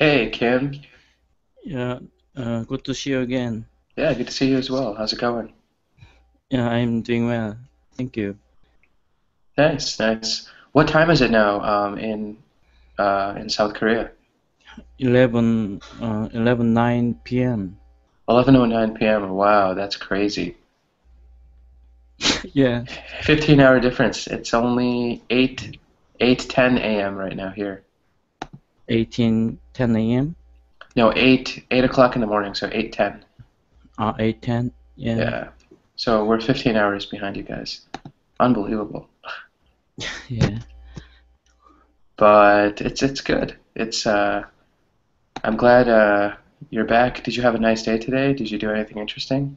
Hey, Kim. Yeah, good to see you again. Yeah, good to see you as well. How's it going? Yeah, I'm doing well. Thank you. Nice, nice. What time is it now, in South Korea? 11:09 p.m. 11:09 p.m. Wow, that's crazy. Yeah, 15-hour difference. It's only 8:10 a.m. right now here. 18:10 a.m. No, 8 o'clock in the morning, so 8:10. 8:10. Yeah, Yeah. So we're 15 hours behind you guys. Unbelievable. yeah. But it's good. I'm glad you're back. Did you have a nice day today? Did you do anything interesting?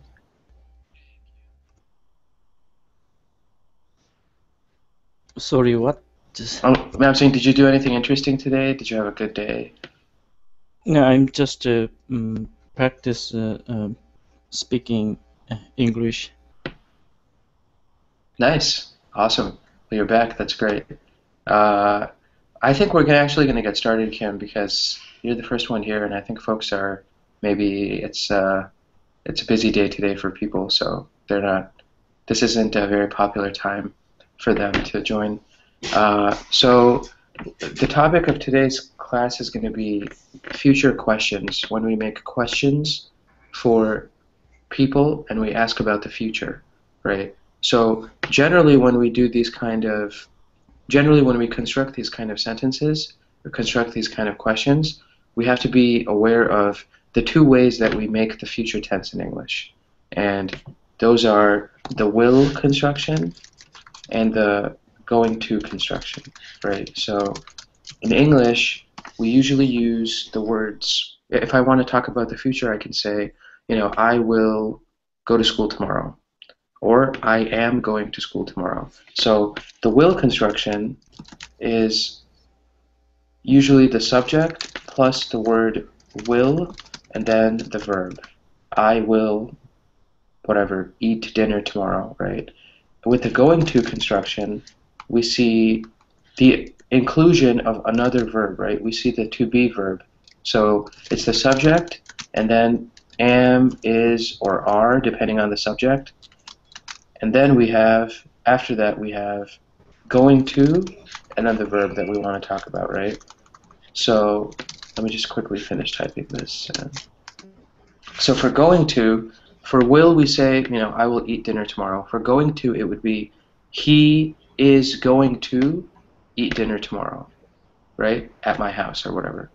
Sorry, what? Just, I'm saying, did you do anything interesting today? Did you have a good day? no, I'm just practice speaking English. Nice. Awesome. Well, you're back. That's great. Uh, I think we're actually going to get started, Kim, because you're the first one here, and I think folks are maybe it's a busy day today for people, so they're not. This isn't a very popular time for them to join. So the topic of today's class is going to be future questions. When we make questions for people and we ask about the future, right? So generally when we do these kind of generally when we construct these kind of sentences or construct these kind of questions, we have to be aware of the two ways that we make the future tense in English. And those are the will construction and the going to construction, right? So in English, we usually use the words, if I want to talk about the future, I can say, I will go to school tomorrow, or I am going to school tomorrow. So the will construction is usually the subject plus the word will and then the verb. I will, whatever, eat dinner tomorrow, right? With the going to construction, we see the inclusion of another verb, right? We see the to be verb. So it's the subject, and then am, is, or are, depending on the subject. And then we have, after that, we have going to, and then the verb that we want to talk about, right? So let me just quickly finish typing this. So for going to, for will, we say, I will eat dinner tomorrow. For going to, it would be, he is going to eat dinner tomorrow, right? At my house or whatever.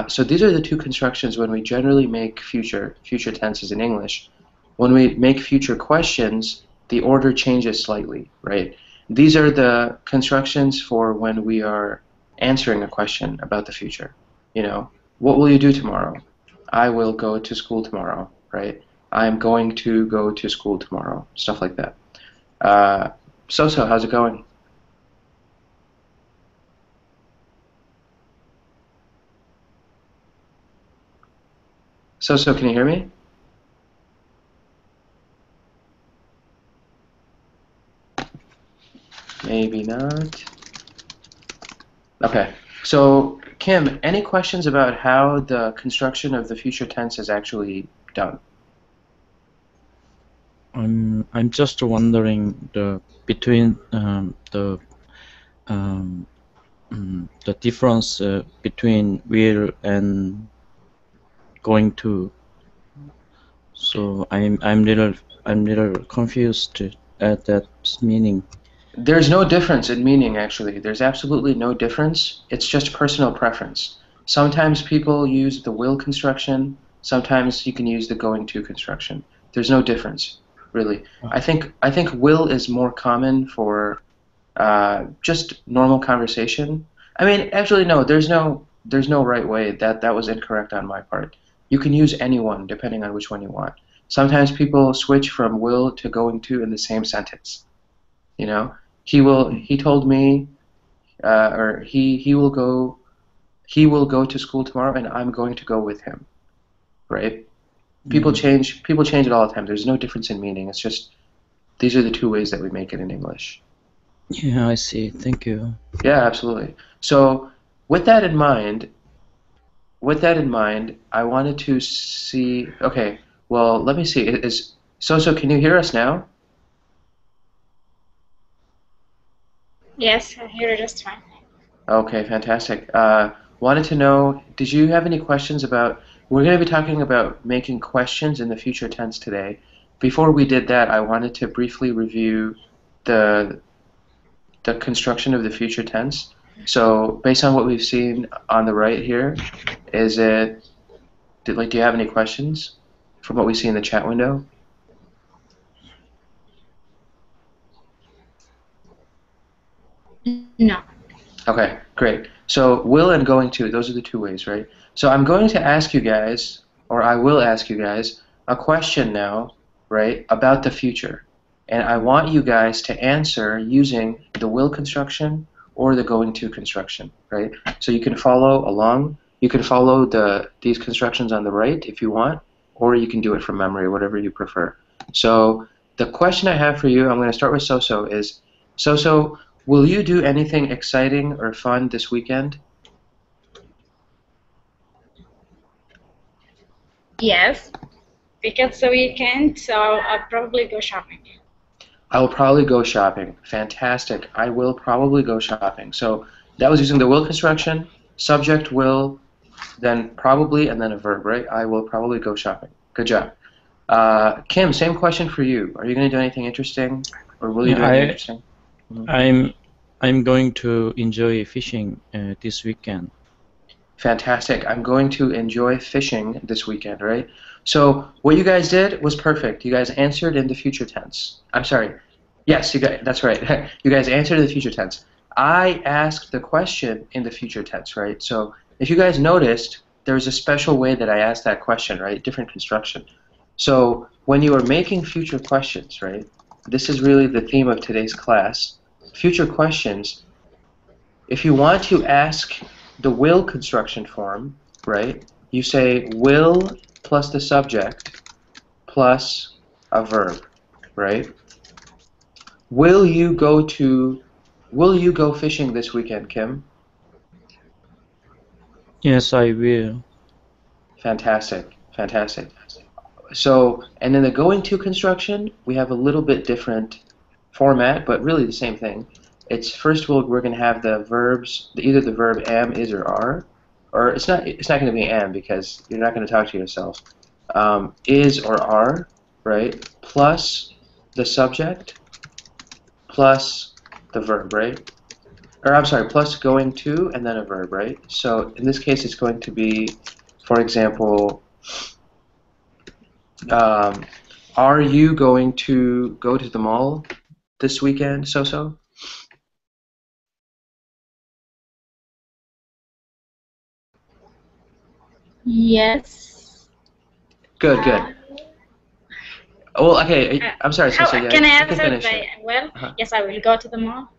So these are the two constructions when we generally make future tenses in English. When we make future questions, the order changes slightly, right? These are the constructions for when we are answering a question about the future. You know, what will you do tomorrow? I will go to school tomorrow, right? I'm going to go to school tomorrow, stuff like that. Uh, so, how's it going? So, can you hear me? Maybe not. Okay. So, Kim, any questions about how the construction of the future tense is actually done? I'm just wondering between um, the difference between will and going to. So I'm little confused at that meaning. There's no difference in meaning, actually. There's absolutely no difference. It's just personal preference. Sometimes people use the will construction. Sometimes you can use the going to construction. There's no difference, really. I think will is more common for just normal conversation. I mean, actually, no. There's no right way. That was incorrect on my part. You can use anyone depending on which one you want. Sometimes people switch from will to going to in the same sentence. You know, he told me, or he will go to school tomorrow, and I'm going to go with him. Right? Mm. People change it all the time. There's no difference in meaning. It's just these are the two ways that we make it in English. Yeah, I see. Thank you. Yeah, absolutely. So with that in mind, with that in mind, I wanted to see. Okay, well, let me see. So can you hear us now? Yes, I hear it just fine. Okay, fantastic. Wanted to know, did you have any questions about? We're going to be talking about making questions in the future tense today. Before we did that, I wanted to briefly review the the construction of the future tense. So, based on what we've seen on the right here, is it do you have any questions from what we see in the chat window? No. Okay, great. So will and going to, those are the two ways, right? So I'm going to ask you guys, or I will ask you guys, a question now, right, about the future. And I want you guys to answer using the will construction or the going to construction, right? So you can follow along. You can follow these constructions on the right if you want, or you can do it from memory, whatever you prefer. So the question I have for you, I'm going to start with Soso, is Soso, will you do anything exciting or fun this weekend? Yes, because it's the weekend, so I'll probably go shopping. I will probably go shopping. Fantastic. I will probably go shopping. So that was using the will construction, subject will, then probably, and then a verb, right? I will probably go shopping. Good job. Kim, same question for you. Are you going to do anything interesting, or will you Yeah, do anything interesting? Mhm. I'm going to enjoy fishing this weekend. Fantastic. I'm going to enjoy fishing this weekend, right? So what you guys did was perfect. You guys answered in the future tense. I'm sorry. Yes, you guys, that's right. You guys answered in the future tense. I asked the question in the future tense, right? So if you guys noticed, there's a special way that I asked that question, right? Different construction. So when you are making future questions, right? This is really the theme of today's class. Future questions, if you want to ask the will construction form, right, you say will plus the subject plus a verb, right? Will you go to will you go fishing this weekend, Kim? Yes, I will. Fantastic. Fantastic. So, and in the going to construction, we have a little bit different format, but really the same thing. It's first we're going to have the verbs, either the verb am, is, or are, or it's not going to be am because you're not going to talk to yourself. Is or are, right? Plus the subject plus the verb, right? Or I'm sorry, plus going to and then a verb, right? So in this case, it's going to be, for example, um, are you going to go to the mall this weekend, So? Yes. Good, good. Well, okay, I'm sorry, How So. Yeah, can I you can answer finish by, it. well, Uh-huh. yes, I will go to the mall.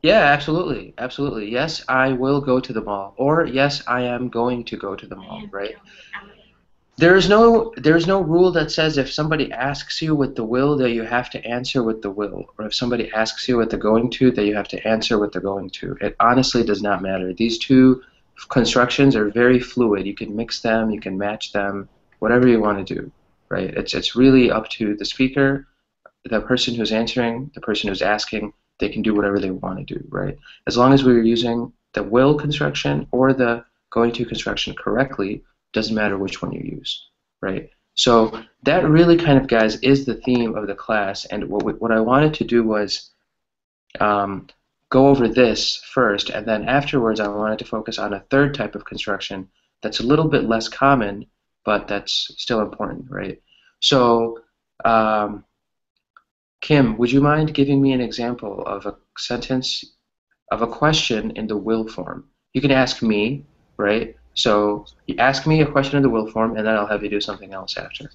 Yeah, absolutely, absolutely. Yes, I will go to the mall, or yes, I am going to go to the I mall, am right? going. There's no rule that says if somebody asks you with the will that you have to answer with the will, or if somebody asks you with the going to that you have to answer with the going to. It honestly does not matter. These two constructions are very fluid. You can mix them, you can match them, whatever you want to do, right? It's really up to the speaker, the person who's answering, the person who's asking. They can do whatever they want to do, right? As long as we're using the will construction or the going to construction correctly, doesn't matter which one you use, right? So that really kind of, guys, is the theme of the class. And what I wanted to do was um, go over this first, and then afterwards I wanted to focus on a third type of construction that's a little bit less common, but that's still important, right? So um, Kim, would you mind giving me an example of a sentence of a question in the will form? You can ask me, right? So you ask me a question in the will form, and then I'll have you do something else after.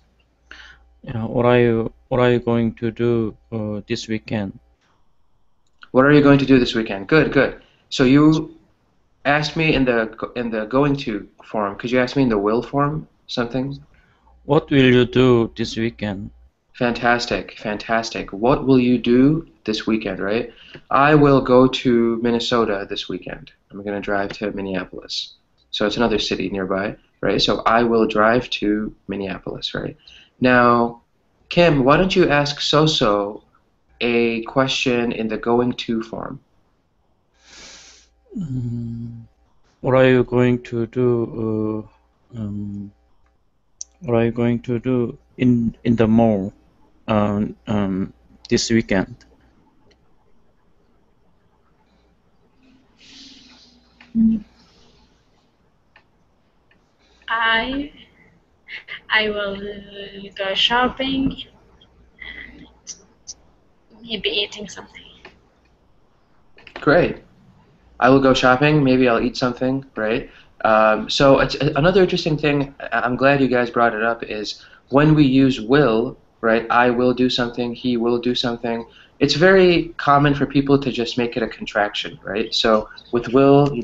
Yeah, what are you going to do this weekend? What are you going to do this weekend? Good, good. So you asked me in the going to form. Could you ask me in the will form something? What will you do this weekend? Fantastic, fantastic. What will you do this weekend, right? I will go to Minnesota this weekend. I'm going to drive to Minneapolis. So it's another city nearby, right? So I will drive to Minneapolis, right? Now, Kim, why don't you ask Soso a question in the going to form? What are you going to do? What are you going to do in the mall this weekend? I I will go shopping, maybe eating something. Great. I will go shopping. Maybe I'll eat something, right? So it's another interesting thing. I'm glad you guys brought it up. Is when we use will, right? I will do something. He will do something. It's very common for people to just make it a contraction, right? So with will,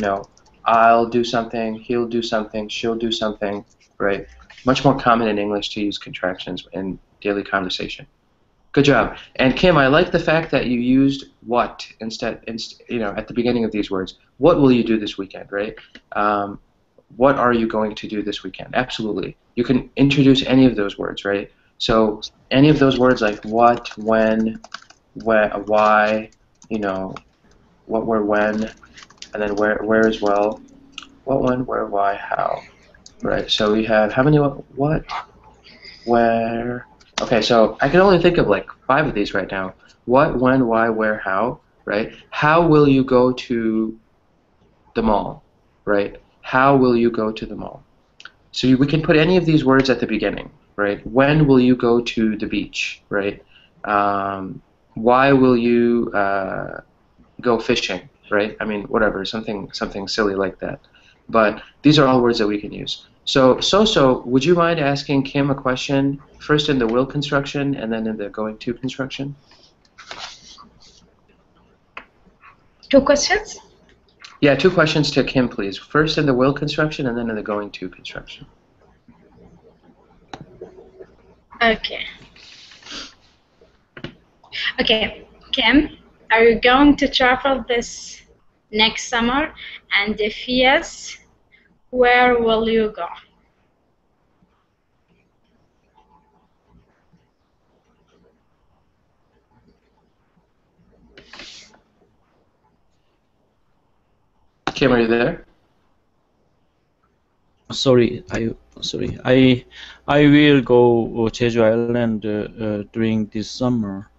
I'll do something. He'll do something. She'll do something, right? Much more common in English to use contractions in daily conversation. Good job. And Kim, I like the fact that you used what at the beginning of these words. What will you do this weekend, right? What are you going to do this weekend? Absolutely. You can introduce any of those words, right? So any of those words like what, when, why, what, where, when, and then where as well. What, when, where, why, how, right? So we have how many what, where. Okay, so I can only think of like 5 of these right now. What, when, why, where, how, right? How will you go to the mall, right? How will you go to the mall? So we can put any of these words at the beginning, right? When will you go to the beach, right? Why will you go fishing, right? I mean, whatever, something silly like that. But these are all words that we can use. So, Soso, would you mind asking Kim a question, first in the will construction and then in the going to construction? 2 questions? Yeah, 2 questions to Kim, please. First in the will construction and then in the going to construction. Okay. Okay, Kim, are you going to travel this next summer? And if yes, where will you go? Kim, are you there? Sorry, I will go Jeju Island during this summer.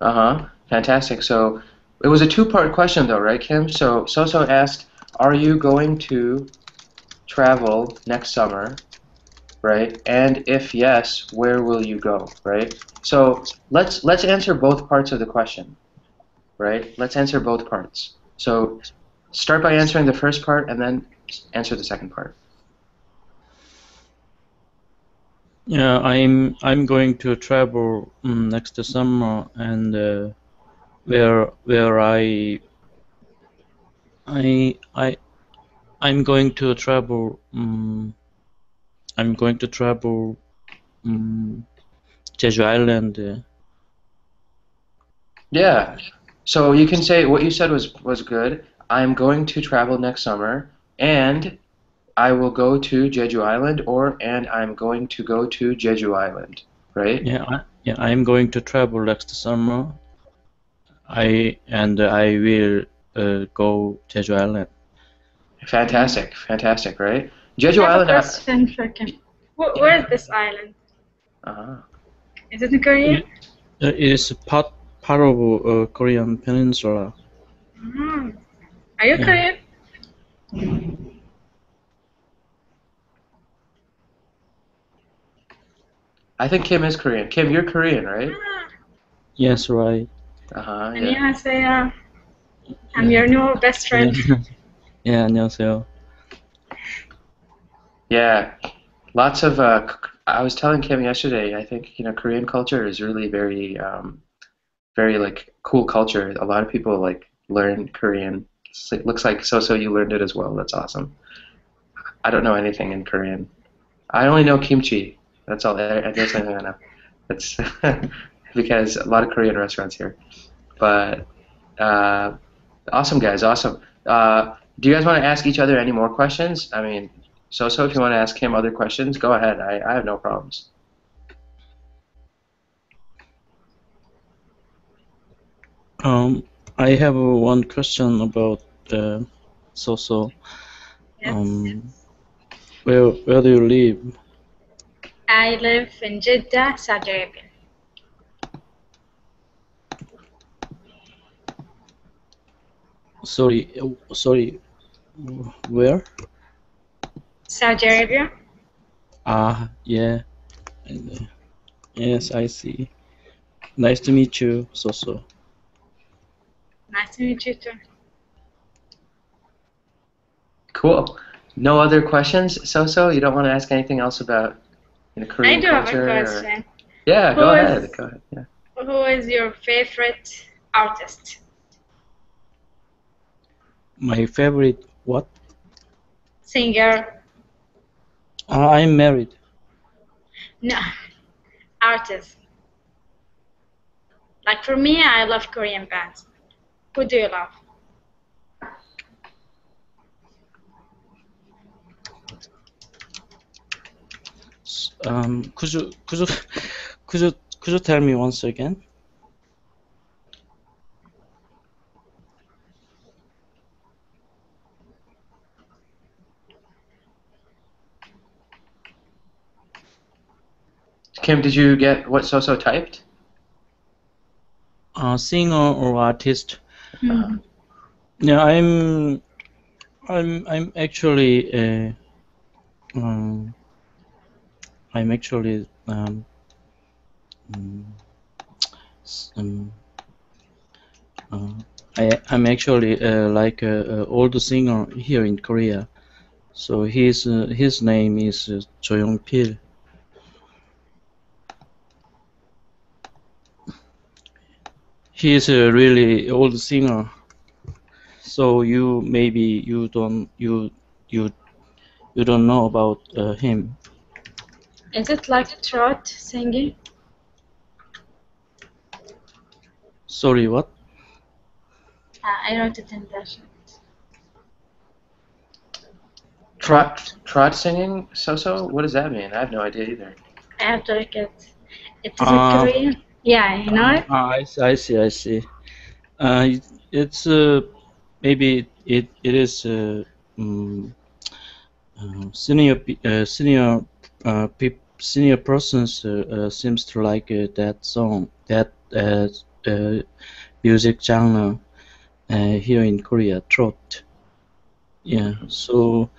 Uh-huh. Fantastic. So it was a 2-part question though, right, Kim? So Soso asked, are you going to travel next summer, right? And if yes, where will you go, right? So let's answer both parts of the question, right? Let's answer both parts. So start by answering the first part and then answer the second part. Yeah, I'm going to travel next summer, and where I I'm going to travel. I'm going to travel Jeju Island. Yeah. So you can say what you said was good. I'm going to travel next summer and I will go to Jeju Island or and I'm going to go to Jeju Island, right? Yeah, I'm going to travel next summer. I will go Jeju Island. Fantastic, fantastic, right? I Jeju have a Island. question for Kim. Where is this island? Is it in Korea? It is part of Korean peninsula. Are you Yeah. Korean? I think Kim is Korean. Kim, you're Korean, right? Yes, right. Yeah. 안녕하세요. I'm your new best friend. Yeah, 안녕하세요. Yeah, lots of. I was telling Kim yesterday. I think Korean culture is really very, very like cool culture. A lot of people like learn Korean. It looks like so you learned it as well. That's awesome. I don't know anything in Korean. I only know kimchi. That's all. That's the only thing I know. It's because a lot of Korean restaurants here. But awesome, guys. Awesome. Do you guys want to ask each other any more questions? I mean, so if you want to ask him other questions, go ahead. I have no problems. I have one question about So. Yes. Where do you live? I live in Jeddah, Saudi Arabia. Sorry, where? Saudi Arabia. Ah, yeah. Yes, I see. Nice to meet you, So. Nice to meet you too. Cool. No other questions, So? You don't want to ask anything else about Korean I do have a culture? question. Yeah, go ahead. Go ahead. Yeah. Who is your favorite artist? My favorite what? Singer? I'm married. No, artist. Like for me, I love Korean bands. Who do you love? Could you tell me once again? Kim, did you get what So typed? Singer or artist? Hmm. Yeah, I'm actually I'm actually I'm actually like a old singer here in Korea. So his name is Jo Young-pil. He is a really old singer. So you don't know about him. Is it like trot singing? Sorry, what? I wrote it in Russian. Trot singing, So? What does that mean? I have no idea either. I have to look at it. Is it Korean? Yeah, you know it? I see. It's maybe it is senior persons seems to like that song, that music genre here in Korea, trot. Yeah, so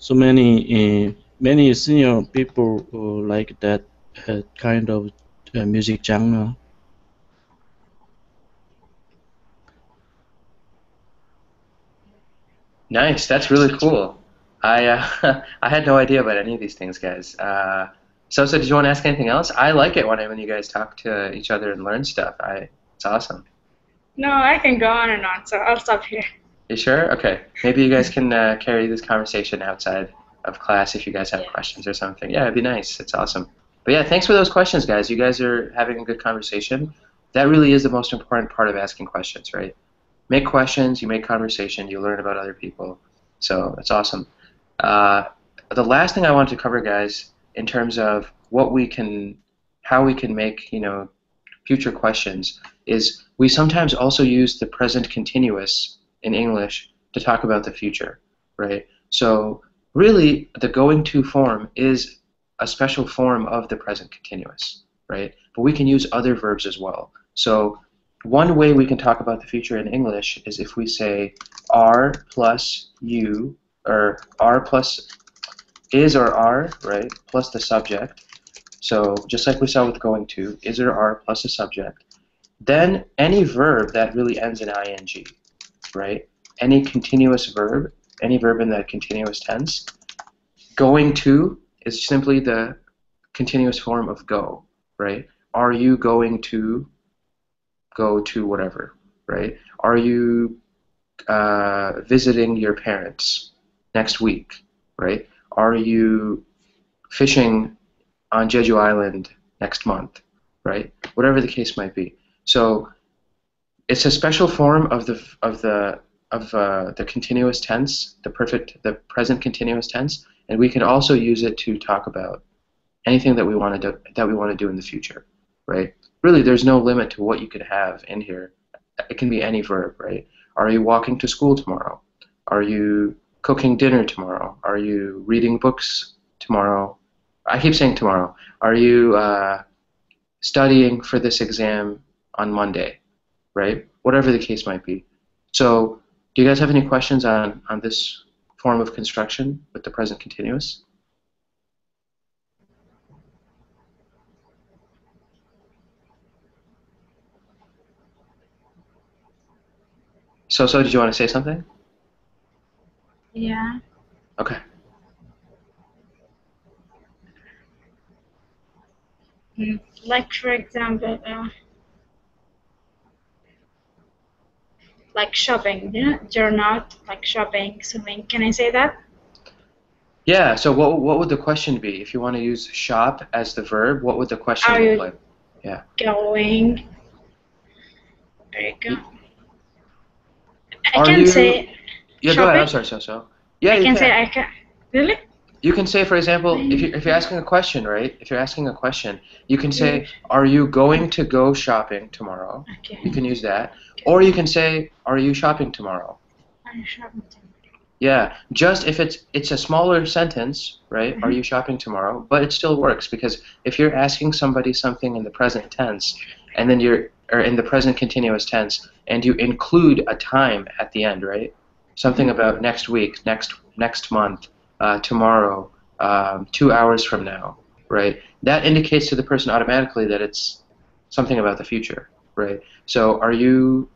many senior people like that kind of music genre. Nice. That's really cool. I I had no idea about any of these things, guys. So did you want to ask anything else? I like it when you guys talk to each other and learn stuff. It's awesome. No, I can go on and on, so I'll stop here. You sure? Okay. Maybe you guys can carry this conversation outside of class if you guys have questions or something. Yeah, it'd be nice. It's awesome. But yeah, thanks for those questions, guys. You guys are having a good conversation. That really is the most important part of asking questions, right? Make questions, you make conversation, you learn about other people. So that's awesome. Uh, the last thing I want to cover, guys, in terms of how we can make, future questions, is we sometimes also use the present continuous in English to talk about the future, right? So really, the going to form is a special form of the present continuous, right? But we can use other verbs as well. So one way we can talk about the future in English is if we say are plus you, or are plus is or are, right, plus the subject. So just like we saw with going to, is or are plus a subject. Then any verb that really ends in ing, right? Any continuous verb, any verb in the continuous tense. Going to is simply the continuous form of go, right? Are you going to go to whatever, right? Are you visiting your parents next week, right? Are you fishing on Jeju Island next month, right? Whatever the case might be. So it's a special form of the continuous tense, the present continuous tense, and we can also use it to talk about anything that we want to do in the future, right? Really, there's no limit to what you could have in here. It can be any verb, right? Are you walking to school tomorrow? Are you cooking dinner tomorrow? Are you reading books tomorrow? I keep saying tomorrow. Are you studying for this exam on Monday, right? Whatever the case might be. So, do you guys have any questions on this form of construction with the present continuous? So, did you want to say something? Yeah. Okay. Like for example, like shopping. You're not like shopping, swimming. Can I say that? Yeah, so what would the question be? If you want to use shop as the verb, what would the question Are look you like? Yeah. going? There you go. I Are can you? say Yeah, go ahead. I'm shopping. sorry. Yeah, I you can say can. I can. Really? You can say, for example, if you're asking a question, right? If you're asking a question, you can say, "Are you going to go shopping tomorrow?" Okay. You can use that, or you can say, "Are you shopping tomorrow?" Are you shopping? Yeah, just if it's a smaller sentence, right? Are you shopping tomorrow? But it still works because if you're asking somebody something in the present tense, and then or in the present continuous tense, and you include a time at the end, right? Something about next week, next month, tomorrow, 2 hours from now, right? That indicates to the person automatically that it's something about the future, right? So, are you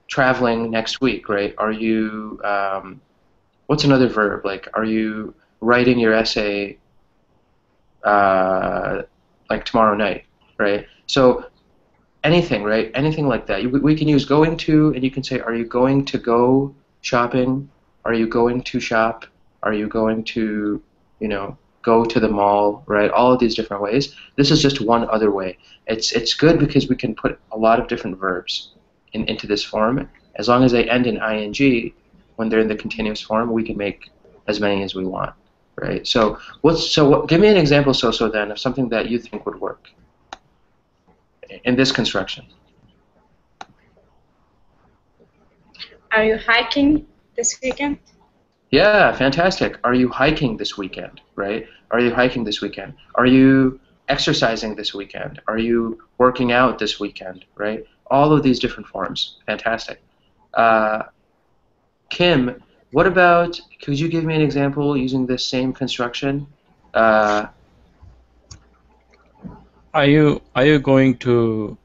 traveling next week, right? Are you what's another verb? Like, are you writing your essay uh, like tomorrow night, right? So anything, right? Anything like that. We can use going to, and you can say, are you going to go shopping? Are you going to shop? Are you going to, go to the mall, right? All of these different ways. This is just one other way. It's good because we can put a lot of different verbs into this form. As long as they end in ing, when they're in the continuous form, we can make as many as we want, right? So give me an example, then, of something that you think would work in this construction. Are you hiking this weekend? Yeah, fantastic. Are you hiking this weekend, right? Are you hiking this weekend? Are you exercising this weekend? Are you working out this weekend, right? All of these different forms. Fantastic. Kim, what about, could you give me an example using this same construction? Are you going to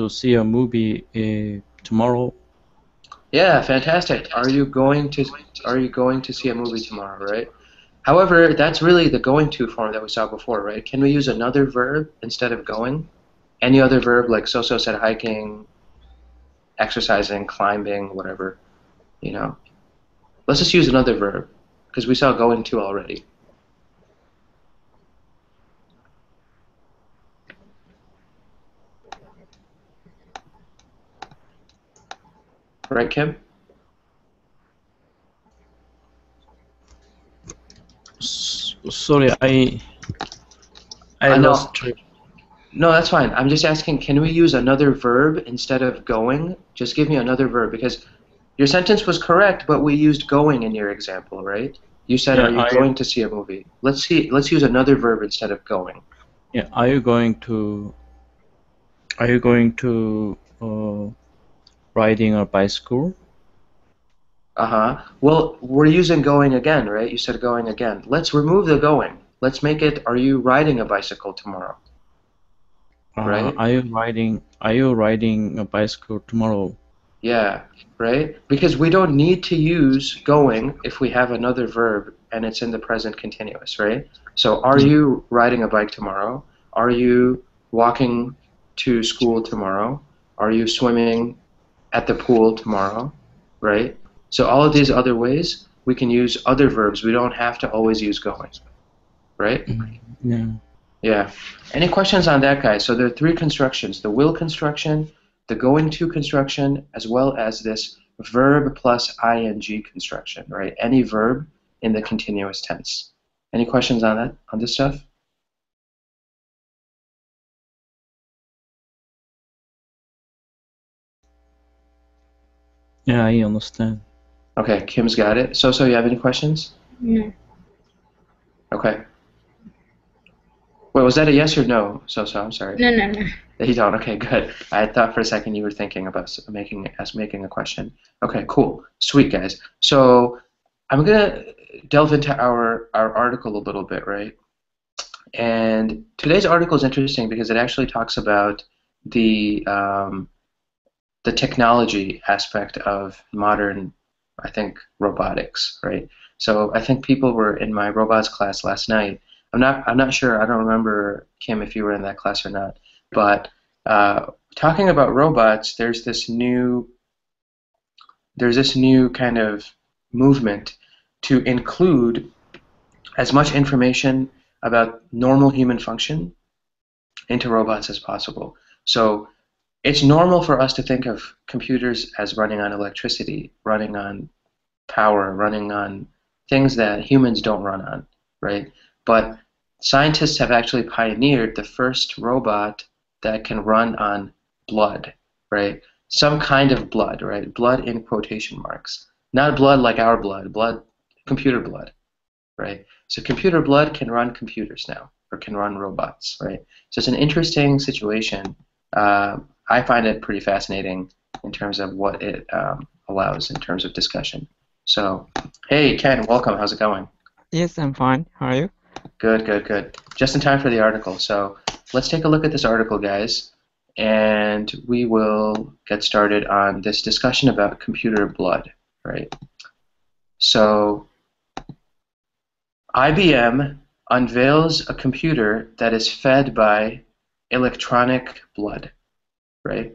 see a movie tomorrow? Yeah, fantastic. Are you going to see a movie tomorrow, right? However, that's really the going to form that we saw before, right? Can we use another verb instead of going? Any other verb, like so said hiking, exercising, climbing, whatever, you know? Let's just use another verb, because we saw going to already. Right, Kim? Sorry, I No. lost track. No, that's fine. I'm just asking, can we use another verb instead of going? Just give me another verb, because your sentence was correct, but we used going in your example, right? You said, Yeah, are you going to see a movie? Let's use another verb instead of going. Yeah, are you going to riding a bicycle? Uh-huh. Well, we're using going again, right? You said going again. Let's remove the going. Let's make it, are you riding a bicycle tomorrow? Right? Are you riding a bicycle tomorrow? Yeah, right? Because we don't need to use going if we have another verb and it's in the present continuous, right? So are you riding a bike tomorrow? Are you walking to school tomorrow? Are you swimming at the pool tomorrow? Right? So all of these other ways, we can use other verbs. We don't have to always use going, right? Yeah. Yeah. Any questions on that, guys? So there are three constructions: the will construction, the going to construction, as well as this verb plus ing construction, right? Any verb in the continuous tense. Any questions on that, on this stuff? Yeah, I understand. Okay, Kim's got it. So you have any questions? No. Okay. Wait, was that a yes or no? So I'm sorry. No, no, no. You don't. Okay, good. I thought for a second you were thinking about making a question. Okay, cool, sweet guys. So I'm gonna delve into our article a little bit, right? And today's article is interesting because it actually talks about the technology aspect of modern, I think, robotics, right? So I think people were in my robots class last night. I'm not sure. I don't remember, Kim, if you were in that class or not. But talking about robots, there's this new kind of movement to include as much information about normal human function into robots as possible. So it's normal for us to think of computers as running on electricity, running on power, running on things that humans don't run on, right? But scientists have actually pioneered the first robot that can run on blood, right? Some kind of blood, right? Blood in quotation marks. Not blood like our blood, computer blood, right? So computer blood can run computers now, or can run robots, right? So it's an interesting situation. I find it pretty fascinating in terms of what it allows in terms of discussion. So, hey, Ken, welcome. How's it going? Yes, I'm fine. How are you? Good, good, good. Just in time for the article. So let's take a look at this article, guys, and we will get started on this discussion about computer blood, right? So IBM unveils a computer that is fed by electronic blood, right?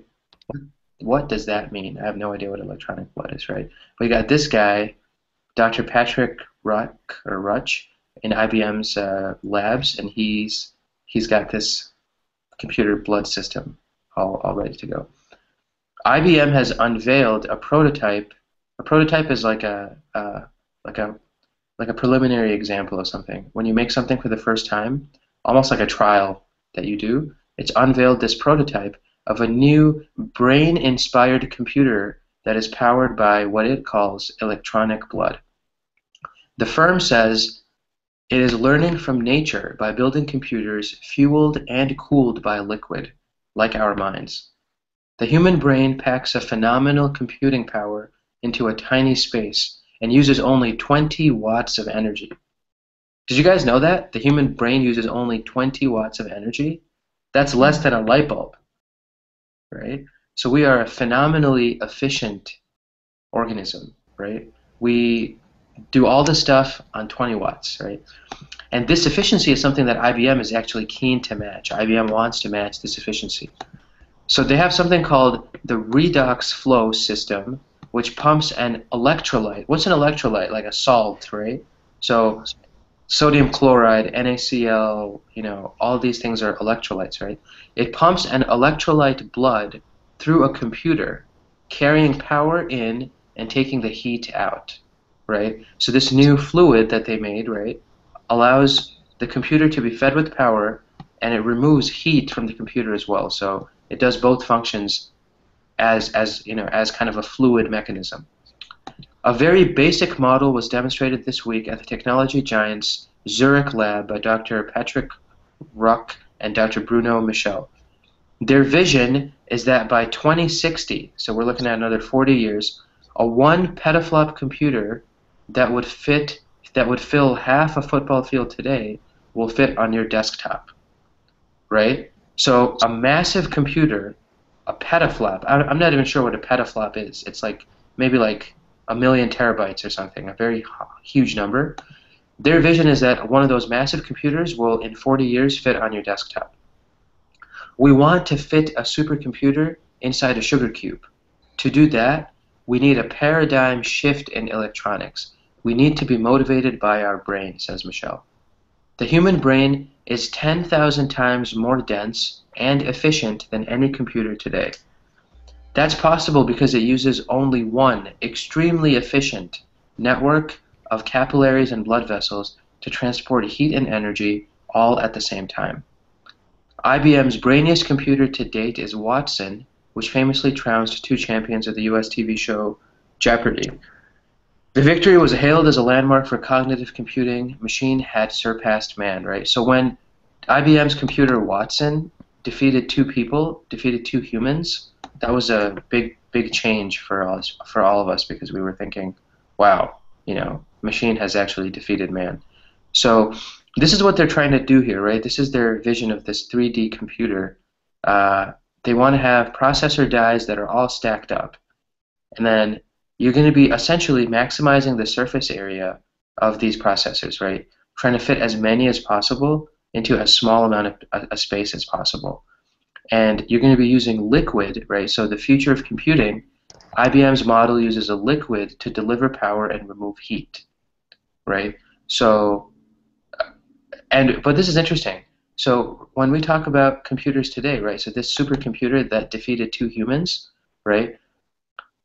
What does that mean? I have no idea what electronic blood is, right? But you got this guy, Dr. Patrick Ruch, in IBM's labs, and he's got this computer blood system all ready to go. IBM has unveiled a prototype. A prototype is like a preliminary example of something. When you make something for the first time, almost like a trial that you do, it's unveiled this prototype of a new brain-inspired computer that is powered by what it calls electronic blood. The firm says it is learning from nature by building computers fueled and cooled by liquid, like our minds. The human brain packs a phenomenal computing power into a tiny space and uses only 20 watts of energy. Did you guys know that? The human brain uses only 20 watts of energy? That's less than a light bulb, right? So we are a phenomenally efficient organism, right? We do all this stuff on 20 watts, right? And this efficiency is something that IBM is actually keen to match. IBM wants to match this efficiency. So they have something called the redox flow system, which pumps an electrolyte. What's an electrolyte? Like a salt, right? So sodium chloride, NaCl, all these things are electrolytes, right? It pumps an electrolyte blood through a computer, carrying power in and taking the heat out, right? So this new fluid that they made, right, allows the computer to be fed with power, and it removes heat from the computer as well. So it does both functions as kind of a fluid mechanism. A very basic model was demonstrated this week at the technology giant's Zurich lab by Dr. Patrick Ruck and Dr. Bruno Michel. Their vision is that by 2060, so we're looking at another 40 years, a 1 petaflop computer that would fill half a football field today will fit on your desktop, right? So a massive computer, a petaflop, I'm not even sure what a petaflop is. It's like maybe like 1,000,000 terabytes or something, a very huge number. Their vision is that one of those massive computers will, in 40 years, fit on your desktop. We want to fit a supercomputer inside a sugar cube. To do that, we need a paradigm shift in electronics. We need to be motivated by our brain, says Michel. The human brain is 10,000 times more dense and efficient than any computer today. That's possible because it uses only one extremely efficient network of capillaries and blood vessels to transport heat and energy all at the same time. IBM's brainiest computer to date is Watson, which famously trounced two champions of the US TV show Jeopardy! The victory was hailed as a landmark for cognitive computing. Machine had surpassed man, right? So when IBM's computer Watson defeated two humans, that was a big change for all of us, because we were thinking, wow, machine has actually defeated man. So this is what they're trying to do here, right? This is their vision of this 3D computer. They want to have processor dies that are all stacked up, and then you're going to be essentially maximizing the surface area of these processors, right? Trying to fit as many as possible into as small amount of space as possible. And you're going to be using liquid, right? So the future of computing, IBM's model uses a liquid to deliver power and remove heat, right? So, but this is interesting. So when we talk about computers today, right? So this supercomputer that defeated two humans, right?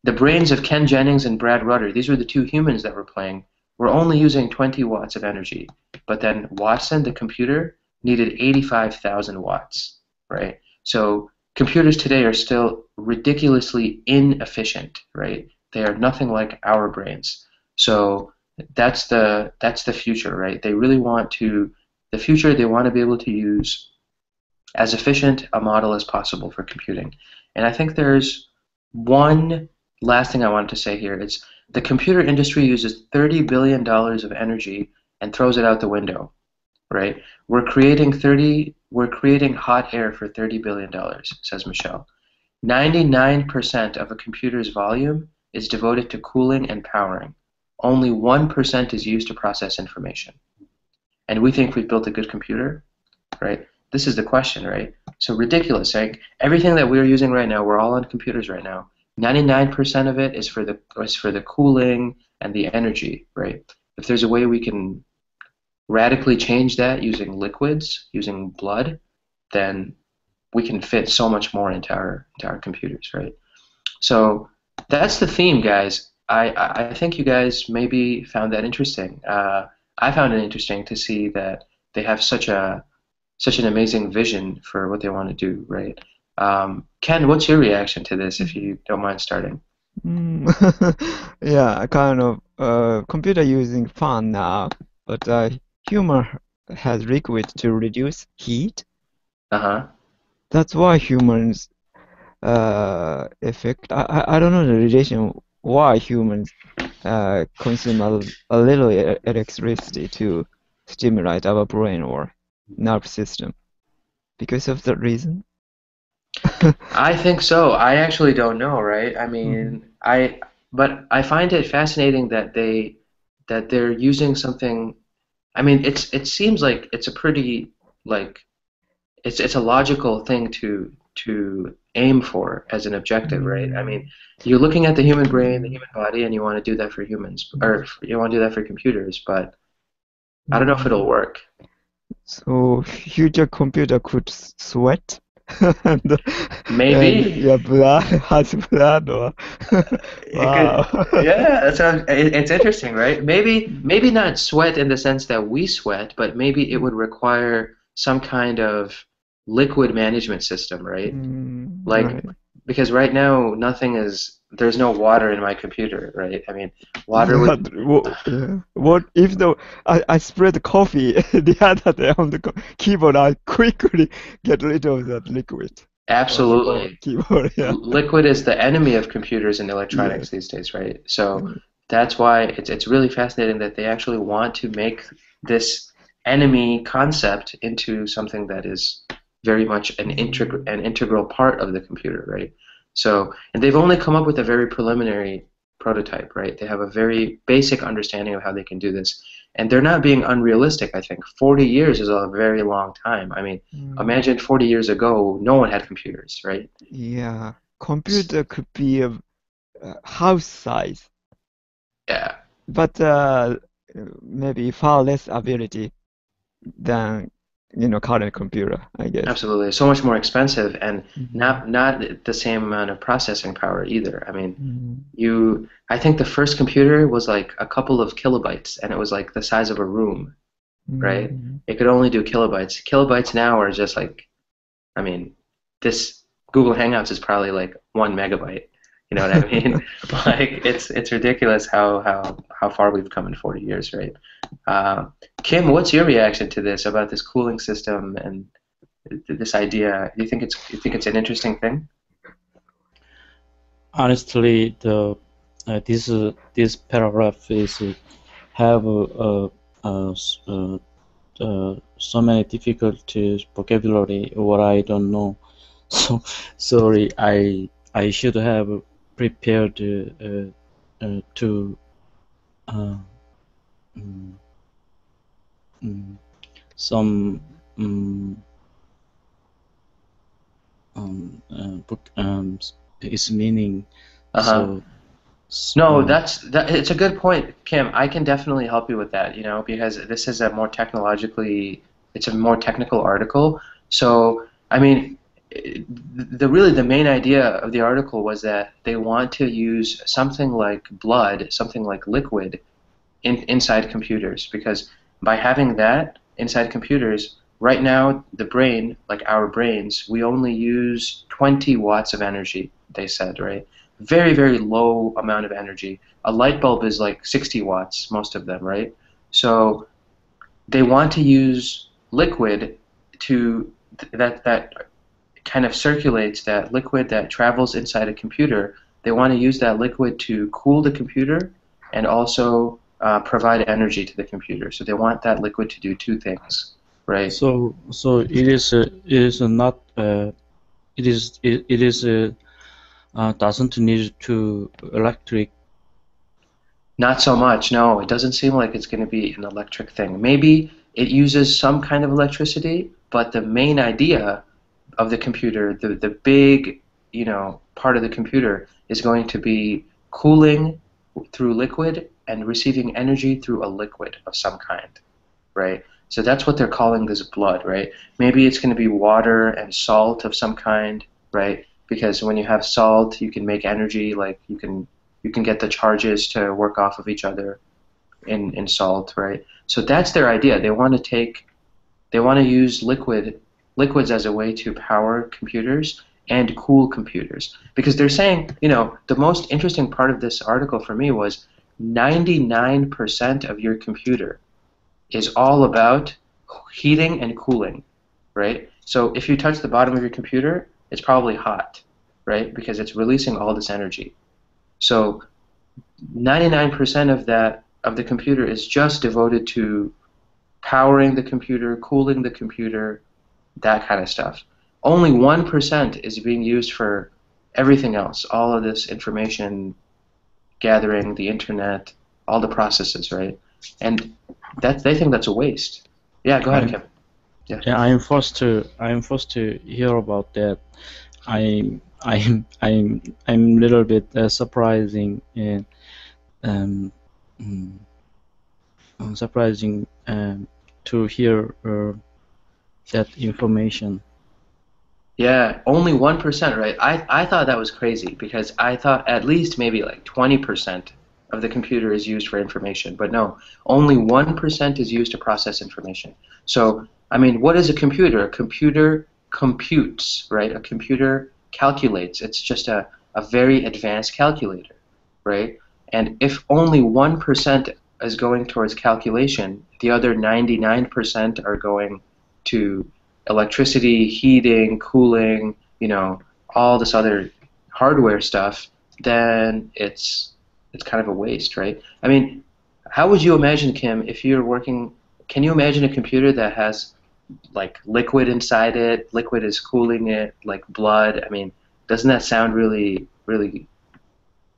The brains of Ken Jennings and Brad Rutter, these were the two humans that were playing, were only using 20 watts of energy. But then Watson, the computer, needed 85,000 watts, right? So computers today are still ridiculously inefficient, right? They are nothing like our brains. So that's the future, right? They really want to, the future, they want to be able to use as efficient a model as possible for computing. And I think there's one last thing I wanted to say here. It's the computer industry uses $30 billion of energy and throws it out the window, right? We're creating hot air for $30 billion, says Michelle. 99% of a computer's volume is devoted to cooling and powering. Only 1% is used to process information. And we think we've built a good computer, right? This is the question, right? So ridiculous, right? Everything that we're using right now, we're all on computers right now. 99% of it is for the cooling and the energy, right? If there's a way we can radically change that using liquids, using blood, then we can fit so much more into our computers, right? So that's the theme, guys. I think you guys maybe found that interesting. I found it interesting to see that they have such an amazing vision for what they want to do, right? Ken, what's your reaction to this, if you don't mind starting? Mm. Yeah, kind of computer using fan now, but human has liquid to reduce heat. Uh-huh. That's why humans effect. I don't know the relation why humans consume a little electricity to stimulate our brain or nerve system. Because of that reason? I think so. I actually don't know, right? I mean, but I find it fascinating that they're using something. I mean, it seems like it's a pretty, like, it's a logical thing to aim for as an objective, right? I mean, you're looking at the human brain, the human body, and you want to do that for humans, or you want to do that for computers, but I don't know if it'll work. So future computer could sweat and, Maybe. yeah, blood has blood or wow. Yeah, it's interesting, right? Maybe not sweat in the sense that we sweat, but maybe it would require some kind of liquid management system, right? Like, Right. because right now there's no water in my computer, right? I mean, water would. What if I spread coffee the other day on the keyboard, I quickly get rid of that liquid. Absolutely. Keyboard, yeah. Liquid is the enemy of computers and electronics these days, right? So that's why it's really fascinating that they actually want to make this enemy concept into something that is very much an integral part of the computer, right? So, and they've only come up with a very preliminary prototype, right? They have a very basic understanding of how they can do this. And they're not being unrealistic, I think. 40 years is a very long time. I mean, imagine 40 years ago, no one had computers, right? Yeah, computer could be a house size, Yeah. but maybe far less ability than current computer, I guess. Absolutely. So much more expensive and Mhm. not the same amount of processing power either. I mean, Mhm. I think the first computer was like a couple of kilobytes and it was like the size of a room, right? Mhm. It could only do kilobytes. Kilobytes now are just like, I mean, this Google Hangouts is probably like 1 megabyte. You know what I mean? Like it's ridiculous how far we've come in 40 years, right? Uh, Kim, what's your reaction to this about this cooling system and this idea? You think it's an interesting thing? Honestly, the this paragraph is have so many difficult vocabulary what I don't know. So sorry, I should have prepared to uh, mm, mm, some book its meaning. Uh-huh. So No, it's a good point, Kim. I can definitely help you with that, because this is it's a more technical article. So, I mean, the main idea of the article was that they want to use something like blood, something like liquid inside computers because by having that inside computers, right now the brain, like our brains, we only use 20 watts of energy, they said, right? Very, very low amount of energy. A light bulb is like 60 watts, most of them, right? So they want to use liquid to that kind of circulates, that liquid that travels inside a computer. They want to use that liquid to cool the computer and also provide energy to the computer. So they want that liquid to do two things, right? so it is not it is doesn't need to electric. Not so much, no. It doesn't seem like it's going to be an electric thing. Maybe it uses some kind of electricity, but the main idea of the computer, the big, part of the computer is going to be cooling through liquid and receiving energy through a liquid of some kind, right? So that's what they're calling this blood, right? Maybe it's going to be water and salt of some kind, right? Because when you have salt, you can make energy, like you can get the charges to work off of each other in salt, right? So that's their idea. They want to use liquids as a way to power computers and cool computers. Because they're saying, the most interesting part of this article for me was 99% of your computer is all about heating and cooling, right? So if you touch the bottom of your computer, it's probably hot, right? Because it's releasing all this energy. So 99% of the computer is just devoted to powering the computer, cooling the computer, that kind of stuff. Only 1% is being used for everything else, all of this information gathering, the internet, all the processes, right? And they think that's a waste. Yeah, go ahead, I'm Kim. Yeah. yeah, I'm forced to hear about that. I'm little bit surprising um, mm, surprising to hear that information. Yeah, only 1%, right? I thought that was crazy because I thought at least maybe like 20% of the computer is used for information. But no, only 1% is used to process information. So, I mean, what is a computer? A computer computes, right? A computer calculates. It's just a very advanced calculator, right? And if only 1% is going towards calculation, the other 99% are going to electricity, heating, cooling, all this other hardware stuff, then it's kind of a waste, right? I mean, how would you imagine, Kim, if you're working, can you imagine a computer that has like liquid inside it, liquid is cooling it, like blood? I mean, doesn't that sound really, really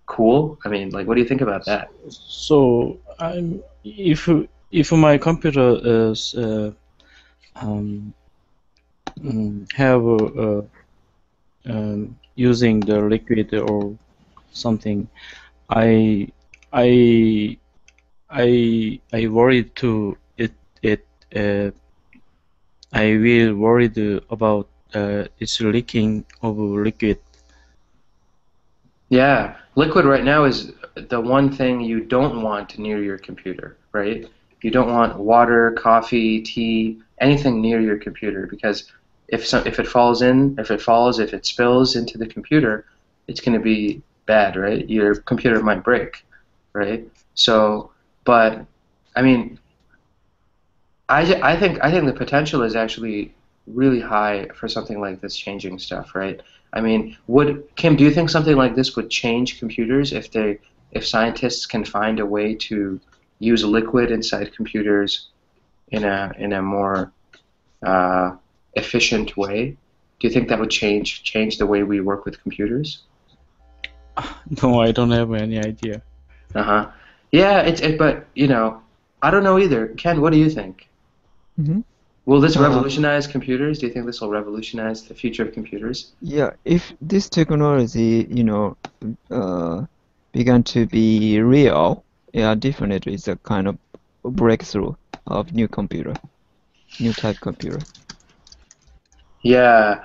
cool? I mean, like, what do you think about that? So if my computer is um, have using the liquid or something, I I I worried to it I will worried about its leaking of liquid. Yeah, liquid right now is the one thing you don't want near your computer, right? You don't want water, coffee, tea, anything near your computer because if it falls in, if it spills into the computer, it's going to be bad, right? Your computer might break, right? So, but I mean, I think the potential is actually really high for something like this changing stuff, right? I mean, would Kim, do you think something like this would change computers if scientists can find a way to use liquid inside computers in a more uh, efficient way? Do you think that would change the way we work with computers? No, I don't have any idea. Uh-huh. Yeah, but I don't know either. Ken, what do you think? Hmm. Will this Uh, revolutionize computers? Do you think this will revolutionize the future of computers? yeah, if this technology, began to be real, yeah, definitely it's a kind of breakthrough of new type computer. Yeah,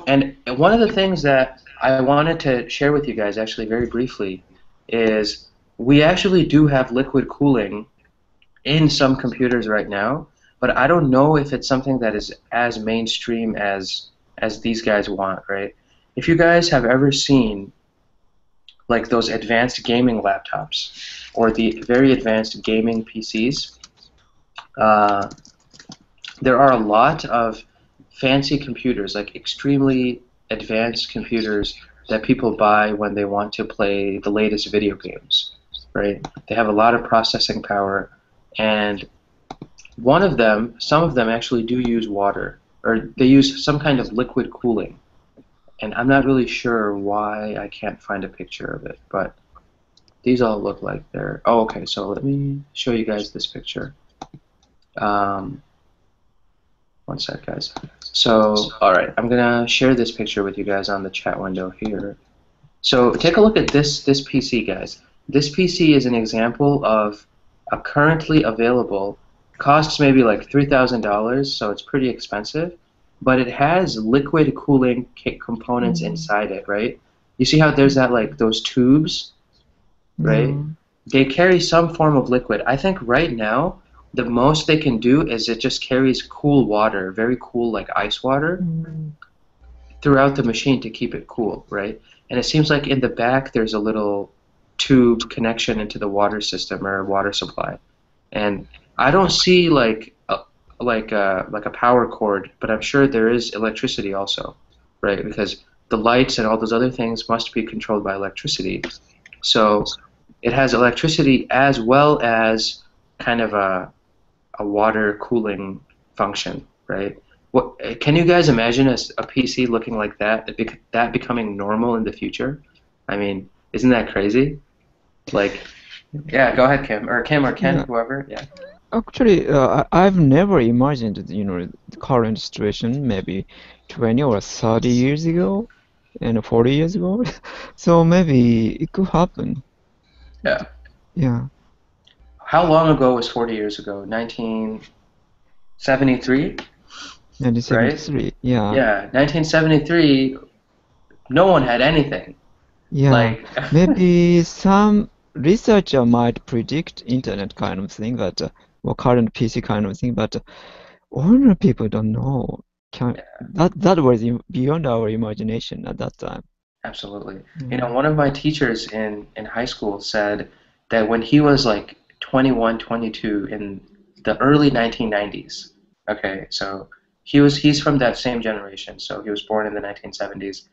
and one of the things that I wanted to share with you guys actually very briefly is we actually do have liquid cooling in some computers right now, but I don't know if it's something that is as mainstream as these guys want, right? If you guys have ever seen like those advanced gaming laptops or the very advanced gaming PCs, uh, there are a lot of fancy computers, like extremely advanced computers that people buy when they want to play the latest video games, right? They have a lot of processing power, and some of them actually do use water, or they use some kind of liquid cooling. And I'm not really sure why I can't find a picture of it, but these all look like they're... Oh, okay, so let me show you guys this picture. Um, One sec, guys. So, all right, I'm gonna share this picture with you guys on the chat window here. So, take a look at this PC, guys. This PC is an example of a currently available, costs maybe like $3,000, so it's pretty expensive, but it has liquid cooling components inside it, right? You see how there's that like those tubes, right? Yeah. They carry some form of liquid. I think right now the most they can do is it just carries cool water, very cool like ice water, Mm. throughout the machine to keep it cool, right? And it seems like in the back there's a little tube connection into the water system or water supply. And I don't see like a power cord, but I'm sure there is electricity also, right? Because the lights and all those other things must be controlled by electricity. So it has electricity as well as kind of a water cooling function, right? What can you guys imagine a PC looking like that? That becoming normal in the future? I mean, isn't that crazy? Like, yeah, go ahead, Kim or Ken, Yeah. whoever. Yeah. Actually, I've never imagined, the current situation maybe 20 or 30 years ago and 40 years ago. So maybe it could happen. Yeah. Yeah, How long ago was 40 years ago? 1973, right? 1973. Yeah, Yeah, 1973, no one had anything. yeah. Like, Maybe some researcher might predict internet kind of thing, but or current PC kind of thing, but ordinary people don't know. That was beyond our imagination at that time. absolutely. Yeah. One of my teachers in high school said that when he was like 21, 22 in the early 1990s, okay, so he's from that same generation, so he was born in the 1970s.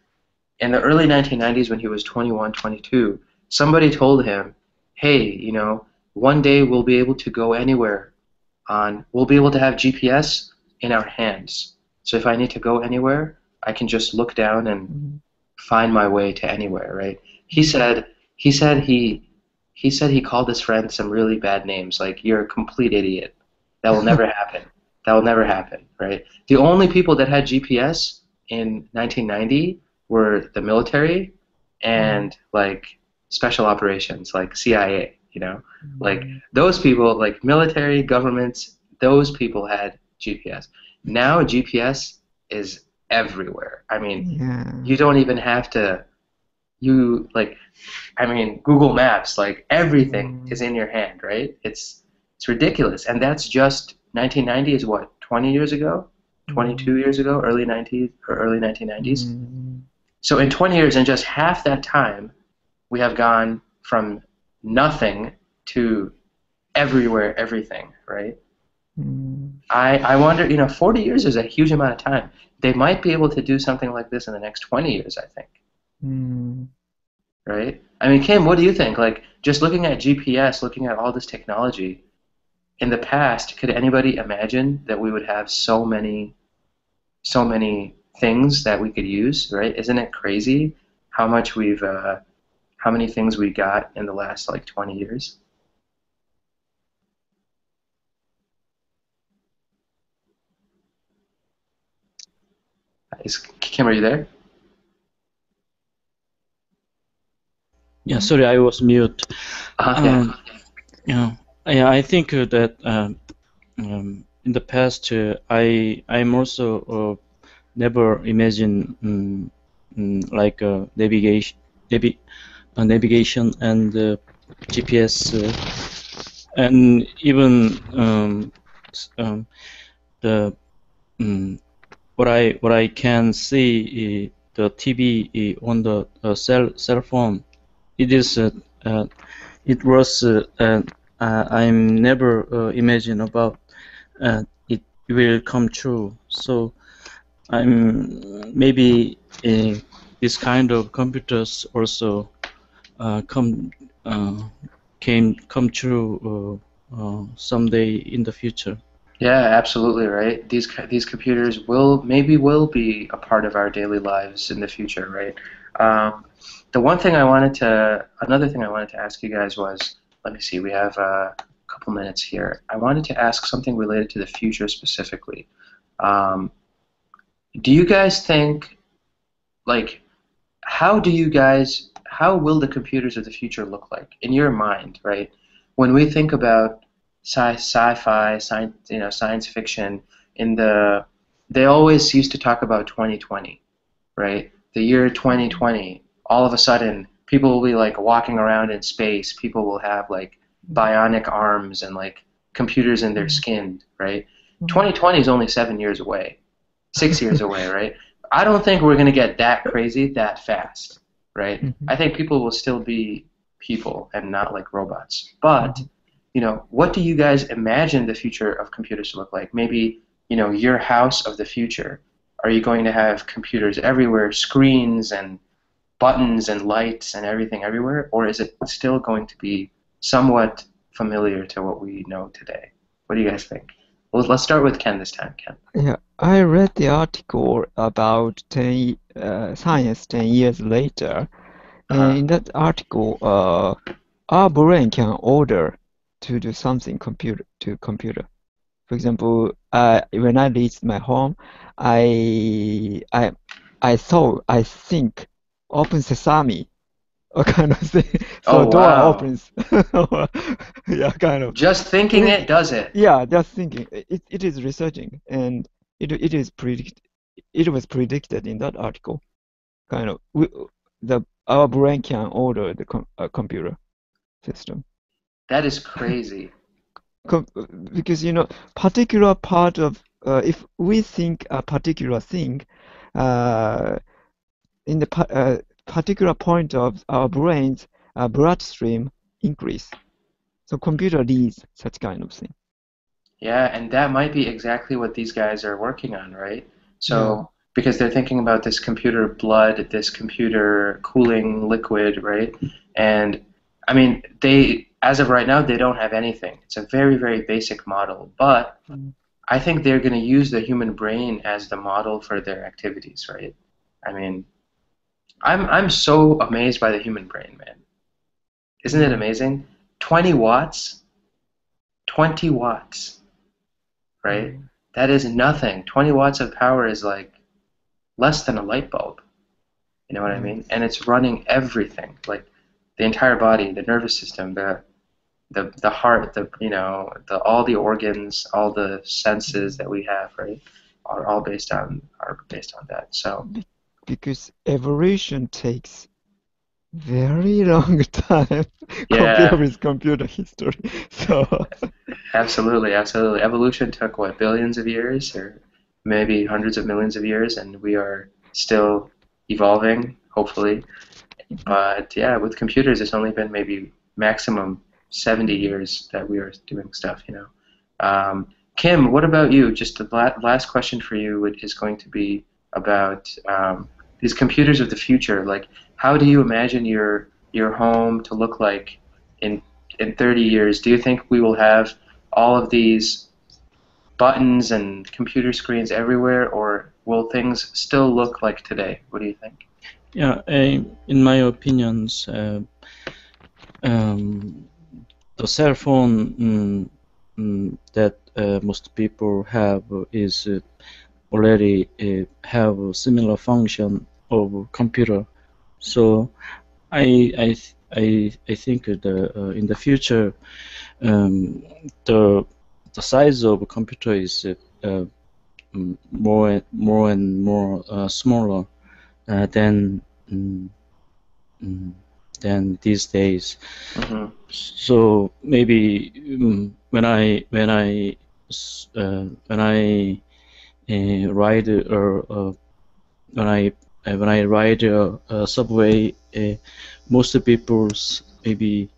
In the early 1990s when he was 21, 22, somebody told him, hey, one day we'll be able to go anywhere we'll be able to have GPS in our hands. So if I need to go anywhere, I can just look down and Mhm. find my way to anywhere, right? He said he called his friend some really bad names, like you're a complete idiot. That will never happen. That will never happen, right? The only people that had GPS in 1990 were the military and like special operations, like CIA, like Mhm. those people, like military, governments, those people had GPS. Now GPS is everywhere. I mean, Yeah. you don't even have to, I mean, Google Maps, like everything is in your hand, right? It's ridiculous. And that's just 1990 is what, 20 years ago? 22 years ago, early 90s or early 1990s. So in 20 years, in just half that time, we have gone from nothing to everywhere, everything, right? I wonder, 40 years is a huge amount of time. They might be able to do something like this in the next 20 years, I think, right? I mean, Kim, what do you think? Like, just looking at GPS, looking at all this technology, in the past, could anybody imagine that we would have so many things that we could use, right? Isn't it crazy how much how many things we got in the last like 20 years? Kim, are you there? Yeah, sorry, I was mute. Yeah. Yeah, I think that in the past, I'm also never imagined like navigation and GPS and even the what I can see the TV on the cell phone. It is it was I'm never imagine about it will come true. So I'm maybe this kind of computers also come come true someday in the future. Yeah, absolutely right. These computers will be a part of our daily lives in the future, right? Another thing I wanted to ask you guys was, let me see, we have a couple minutes here. I wanted to ask something related to the future specifically. Um, do you guys think, like, how will the computers of the future look like in your mind, right? When we think about sci-fi, science fiction, they always used to talk about 2020, right? The year 2020, all of a sudden, people will be like walking around in space. People will have like bionic arms and like computers in their skin, right? 2020 is only 7 years away, 6 years away, right? I don't think we're going to get that crazy that fast, right? I think people will still be people and not like robots. But, what do you guys imagine the future of computers to look like? Maybe, your house of the future. Are you going to have computers everywhere, screens and buttons and lights and everything everywhere? Or is it still going to be somewhat familiar to what we know today? What do you guys think? Well, let's start with Ken this time, Ken. Yeah, I read the article about science 10 years later, and in that article, our brain can order to do something to computer. For example, when I reached my home, I think open sesame, or kind of thing. So Oh, door wow. opens. Yeah, kind of. Just thinking it does it. Yeah, just thinking. It is researching, and it was predicted in that article. Kind of, our brain can order the computer system. That is crazy. Because particular part of if we think a particular thing, in the particular point of our brain's bloodstream increase. So computer needs such kind of thing. Yeah, and that might be exactly what these guys are working on, right? So, because they're thinking about this computer blood, this computer cooling liquid, right? And I mean, as of right now, they don't have anything. It's a very, very basic model, but I think they're going to use the human brain as the model for their activities, right? I mean, I'm so amazed by the human brain, man. Isn't it amazing? 20 watts? 20 watts, right? That is nothing. 20 watts of power is like less than a light bulb. You know what I mean? And it's running everything, like the entire body, the nervous system, the heart, all the organs, all the senses that we have, right? are all based on that. So Because evolution takes very long time compared yeah, with computer history. So absolutely, absolutely. Evolution took what, billions of years, or maybe hundreds of millions of years, and we are still evolving, hopefully. But yeah, with computers, it's only been maybe maximum 70 years that we are doing stuff, you know. Kim, what about you? Just the last question for you is going to be about these computers of the future. Like, how do you imagine your home to look like in 30 years? Do you think we will have all of these buttons and computer screens everywhere, or will things still look like today? What do you think? Yeah, in my opinions, the cell phone that most people have is already have a similar function of computer. So I think in the future the size of a computer is more and more smaller than than these days. Mm-hmm. So maybe when I ride or when I ride a subway, most people's maybe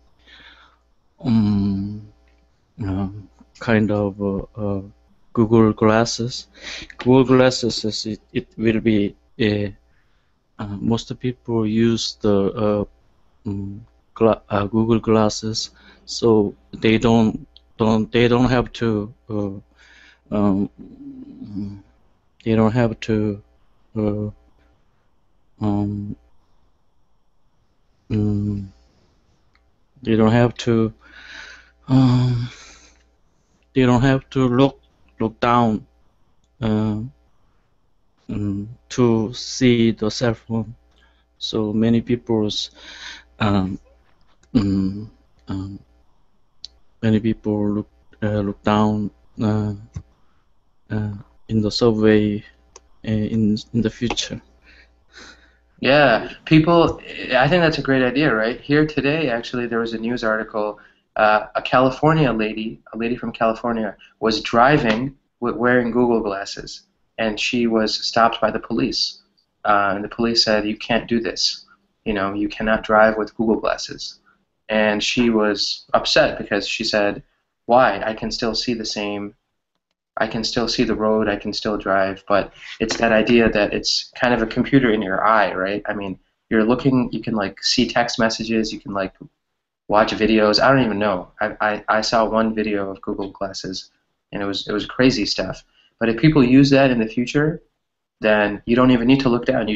um, uh, kind of Google glasses. Google glasses it will be most people use the Google glasses, so they don't have to um, they don't have to uh, um, mm, they don't have to um, they don't have to look down uh, to see the cell phone. So many people's um, mm, um, many people look down uh, uh, in the subway in the future. Yeah, people, I think that's a great idea, right? Here today, actually, there was a news article. A lady from California, was driving wearing Google glasses, and she was stopped by the police. And the police said, "You can't do this. You know, you cannot drive with Google glasses." And she was upset because she said, "Why? I can still see the road, I can still drive," but it's that idea that it's kind of a computer in your eye, right? I mean, you're looking, you can like see text messages, you can like watch videos. I don't even know. I saw one video of Google Glasses, and it was crazy stuff. But if people use that in the future, then you don't even need to look down.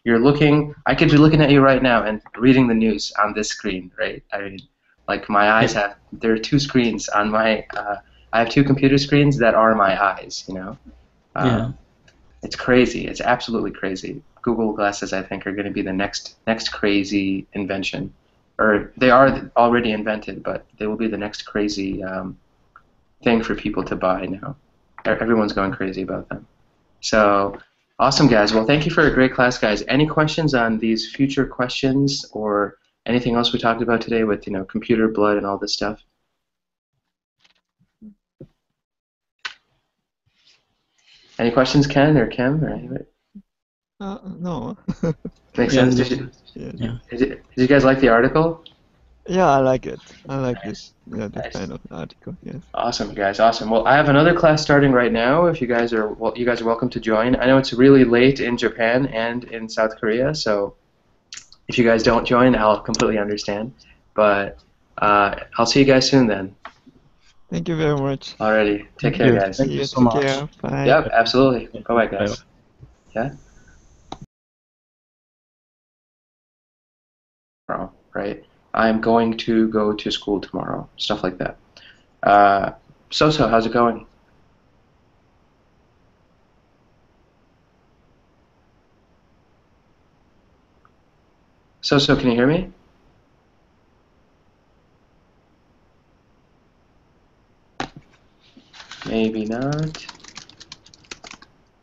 You're looking. I could be looking at you right now and reading the news on this screen, right? I mean, like my eyes have. There are two screens on my. I have two computer screens that are my eyes. You know, Yeah, it's crazy. It's absolutely crazy. Google Glasses, I think, are going to be the next crazy invention, or they are already invented, but they will be the next crazy thing for people to buy now. Everyone's going crazy about them. So awesome, guys. Well, thank you for a great class, guys. Any questions on these future questions or anything else we talked about today with, you know, computer blood and all this stuff? Any questions, Ken or Kim or anybody? no. Makes yeah, sense. Yeah. yeah. Did you guys like the article? Yeah, I like it. I like Nice. this. Yeah, this Nice. kind of article. Yes. Awesome, guys. Awesome. Well, I have another class starting right now. If you guys are, well, you guys are welcome to join. I know it's really late in Japan and in South Korea, so if you guys don't join, I'll completely understand. But I'll see you guys soon then. Thank you very much. Alrighty. Take Thank care, you. guys. Thank See you you. so Take much. care. Bye. Yep, absolutely. Bye-bye, Bye. guys. Yeah? Tomorrow, right? I'm going to go to school tomorrow. Stuff like that. So, how's it going? So, can you hear me? Maybe not.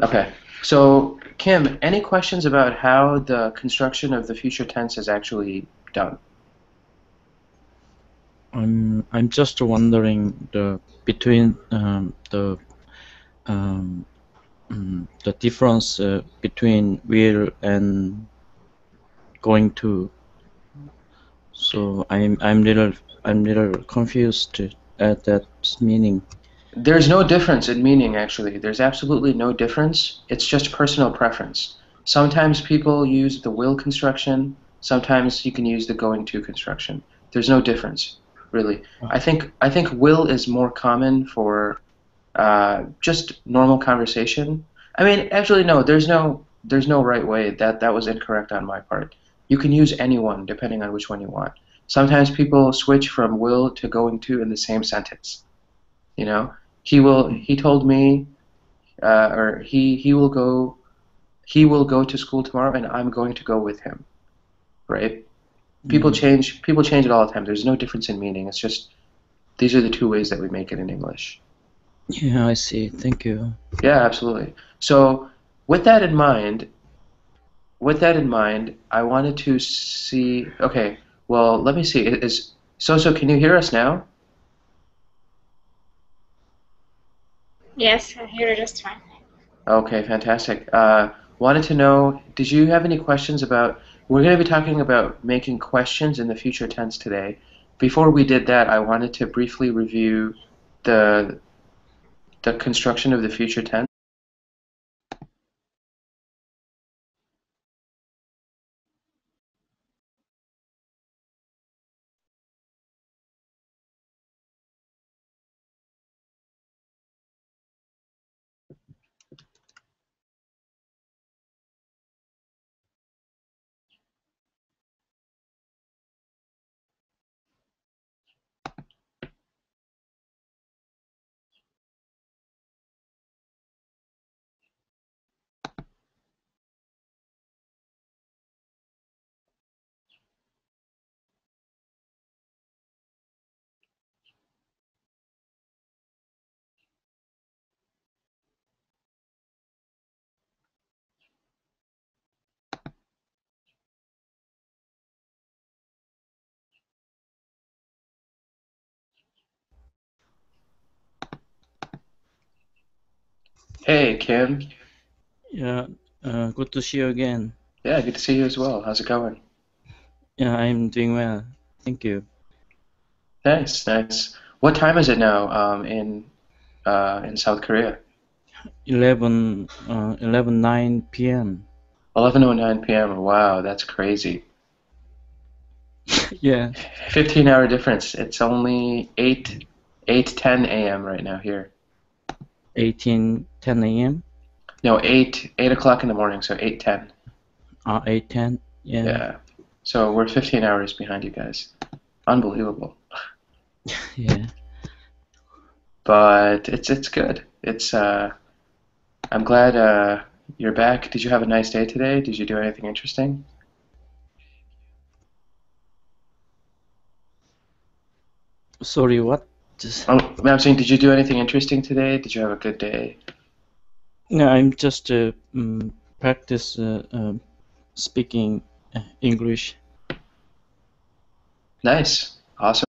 Okay. So, Kim, any questions about how the construction of the future tense is actually done? I'm just wondering between um, the difference between will and going to. So I'm little confused at that meaning. There's no difference in meaning, actually. There's absolutely no difference. It's just personal preference. Sometimes people use the will construction, sometimes you can use the going to construction. There's no difference, really. I think will is more common for just normal conversation. I mean, actually, no. There's no right way. That was incorrect on my part. You can use anyone depending on which one you want. Sometimes people switch from will to going to in the same sentence. You know, he told me, or he will go to school tomorrow, and I'm going to go with him. Right? People Mm, change people change it all the time. There's no difference in meaning. It's just these are the two ways that we make it in English. yeah, I see. Thank you. Yeah, absolutely. So with that in mind, I wanted to see. Okay, well, let me see. So? Can you hear us now? Yes, I hear you just fine. Okay, fantastic. Wanted to know, did you have any questions about? We're going to be talking about making questions in the future tense today. Before we did that, I wanted to briefly review the the construction of the future tense. Hey, Kim. Yeah, good to see you again. Yeah, good to see you as well. How's it going? Yeah, I'm doing well. Thank you. Nice, nice. What time is it now, in South Korea? 11:09 p.m. 11:09 p.m. Wow, that's crazy. Yeah, 15-hour difference. It's only 8:10 a.m. right now here. 18:10 a.m. No, 8 o'clock in the morning, so 8:10. 8:10. Yeah, Yeah. So we're 15 hours behind you guys. Unbelievable. yeah. But it's good. I'm glad you're back. Did you have a nice day today? Did you do anything interesting? Sorry, what? Just, Oh, I'm saying, did you do anything interesting today? Did you have a good day? no, I'm just practice speaking English. Nice. Awesome.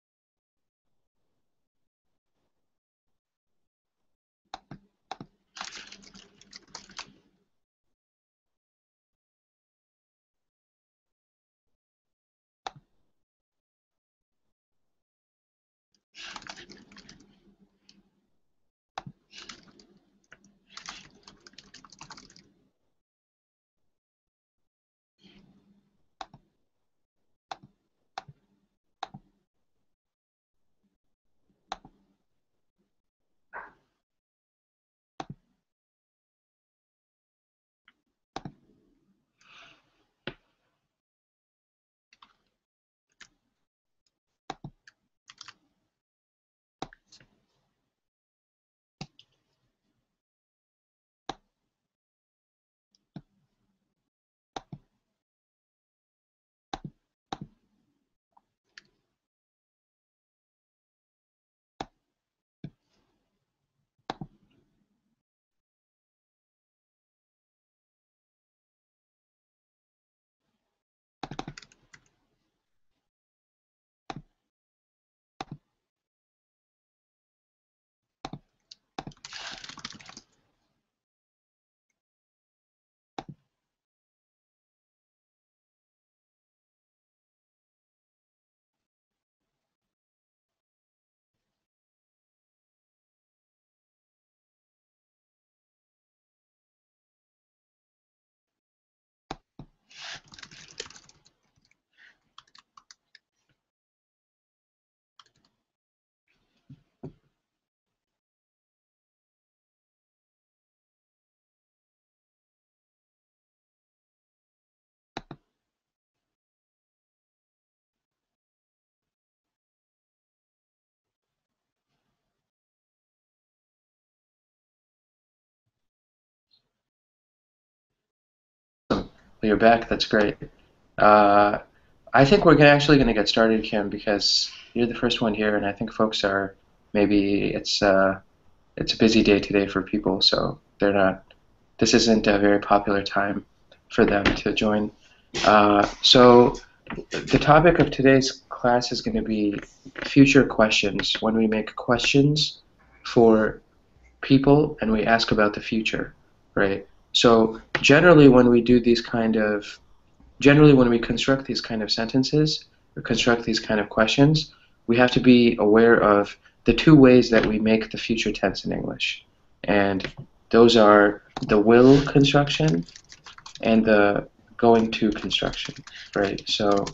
you're back. That's great. Uh, I think we're actually going to get started, Kim, because you're the first one here, and I think folks are maybe it's a busy day today for people, so they're not. This isn't a very popular time for them to join. So the topic of today's class is going to be future questions. When we make questions for people and we ask about the future, right? So generally when we do these generally when we construct these kind of sentences or construct these kind of questions, we have to be aware of the two ways that we make the future tense in English. And those are the will construction and the going to construction, right? So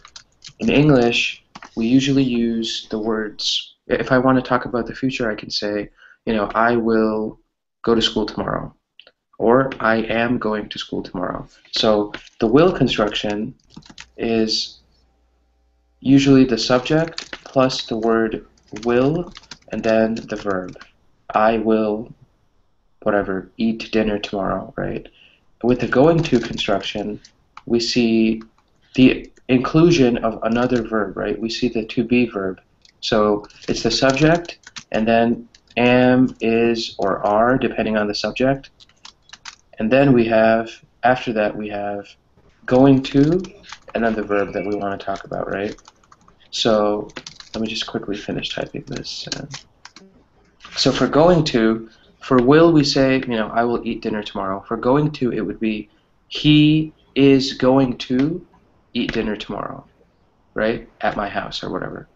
in English, we usually use the words, if I want to talk about the future, I can say, I will go to school tomorrow, or I am going to school tomorrow. So the will construction is usually the subject plus the word will and then the verb. I will, whatever, eat dinner tomorrow, right? With the going to construction, we see the inclusion of another verb, right? We see the to be verb. So it's the subject and then am, is, or are, depending on the subject. And then we have, after that, we have going to, and then the verb that we want to talk about, right? So let me just quickly finish typing this. So for going to, for will, we say, I will eat dinner tomorrow. For going to, it would be, he is going to eat dinner tomorrow, right? At my house or whatever.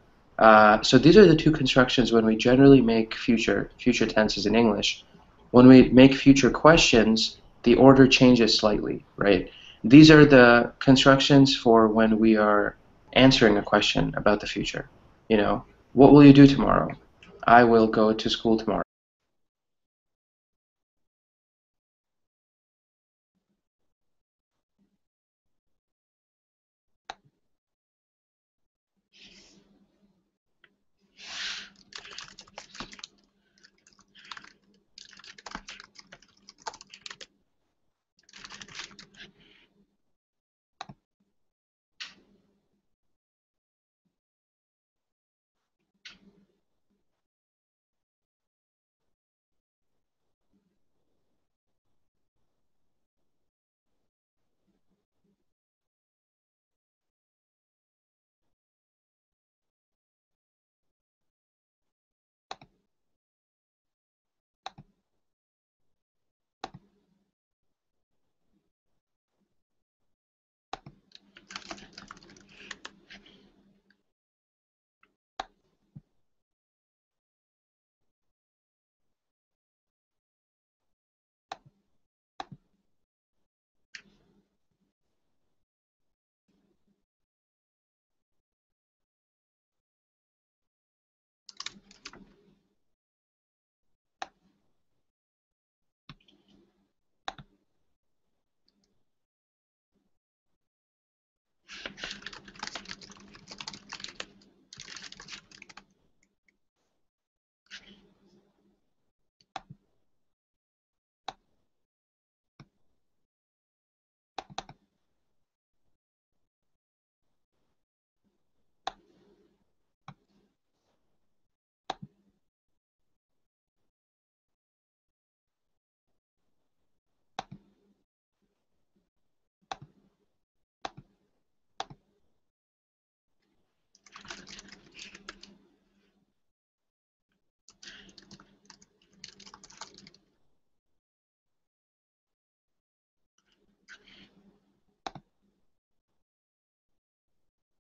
So these are the two constructions when we generally make future tenses in English. When we make future questions, the order changes slightly, right? These are the constructions for when we are answering a question about the future. What will you do tomorrow? I will go to school tomorrow.